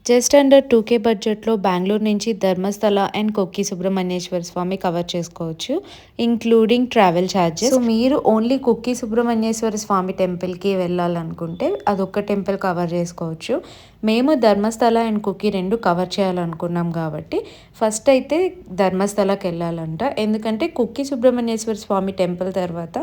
Just under 2K బడ్జెట్‌లో బెంగుళూరు నుంచి Dharmasthala and Kukke Subrahmanyeshwara Swamy cover చేసుకోవచ్చు. Including travel charges. సో మీరు ఓన్లీ కుక్కి సుబ్రహ్మణ్యేశ్వర స్వామి టెంపుల్‌కి వెళ్ళాలనుకుంటే అదొక్క టెంపుల్ కవర్ చేసుకోవచ్చు. మేము ధర్మస్థల అండ్ కుక్కి 2 కవర్ చేయాలనుకున్నాం కాబట్టి ఫస్ట్ అయితే ధర్మస్థలకి వెళ్ళాలంట. ఎందుకంటే కుక్కి సుబ్రహ్మణ్యేశ్వర స్వామి టెంపుల్ తర్వాత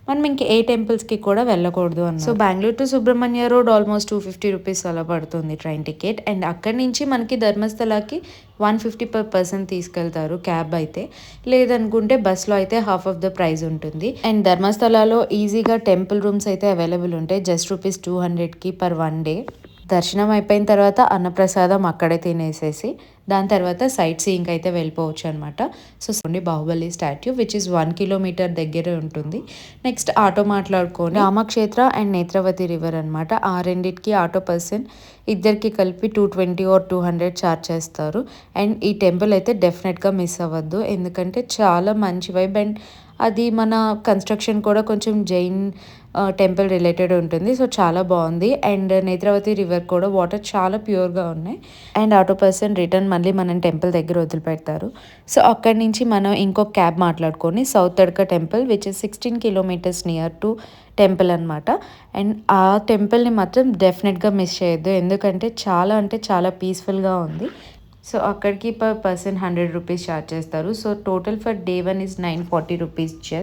మనం ఇంక ఏ టెంపుల్స్‌కి కూడా వెళ్ళకూడదు అన్నారు. So Bengaluru to Subrahmanya road almost 250 rupees అలా పడుతుంది ట్రైన్ టికెట్. అండ్ అక్కడి నుంచి మనకి ధర్మస్థలకి 150 పర్ పర్సన్ తీసుకెళ్తారు క్యాబ్ అయితే. లేదనుకుంటే బస్లో అయితే హాఫ్ ఆఫ్ ద ప్రైస్ ఉంటుంది. అండ్ ధర్మస్థలలో ఈజీగా టెంపుల్ రూమ్స్ అయితే అవైలబుల్ ఉంటాయి. జస్ట్ రూపీస్ 200కి పర్ 1 డే. దర్శనం అయిపోయిన తర్వాత అన్నప్రసాదం అక్కడే తినేసేసి దాని తర్వాత సైట్ సీయింగ్ అయితే వెళ్ళిపోవచ్చు అనమాట. So Bahubali statue which is 1 kilometre దగ్గరే ఉంటుంది. నెక్స్ట్ ఆటో మాట్లాడుకొని రామక్షేత్ర అండ్ నేత్రవతి రివర్ అనమాట. ఆ రెండింటికి ఆటో పర్సన్ ఇద్దరికి కలిపి 220 ఆర్ 200 ఛార్జ్ చేస్తారు. అండ్ ఈ టెంపుల్ అయితే డెఫినెట్గా మిస్ అవ్వద్దు, ఎందుకంటే చాలా మంచి వైబ్. అండ్ అది మన కన్స్ట్రక్షన్ కూడా కొంచెం జైన్ టెంపుల్ రిలేటెడ్ ఉంటుంది. సో చాలా బాగుంది. అండ్ నేత్రవతి రివర్ కూడా వాటర్ చాలా ప్యూర్గా ఉన్నాయి. అండ్ ఆటో పర్సన్ రిటర్న్ మళ్ళీ మనం టెంపుల్ దగ్గర వదిలిపెడతారు. సో అక్కడి నుంచి మనం ఇంకొక క్యాబ్ మాట్లాడుకొని Sowthadka temple which is 16 kilometres near to temple అనమాట. అండ్ ఆ టెంపుల్ని మాత్రం డెఫినెట్గా మిస్ చేయొద్దు, ఎందుకంటే చాలా అంటే చాలా పీస్ఫుల్గా ఉంది. సో అక్కడికి పర్ పర్సన్ 100 రూపీస్ ఛార్జ్ చేస్తారు. So total for day 1 is 940 rupees just.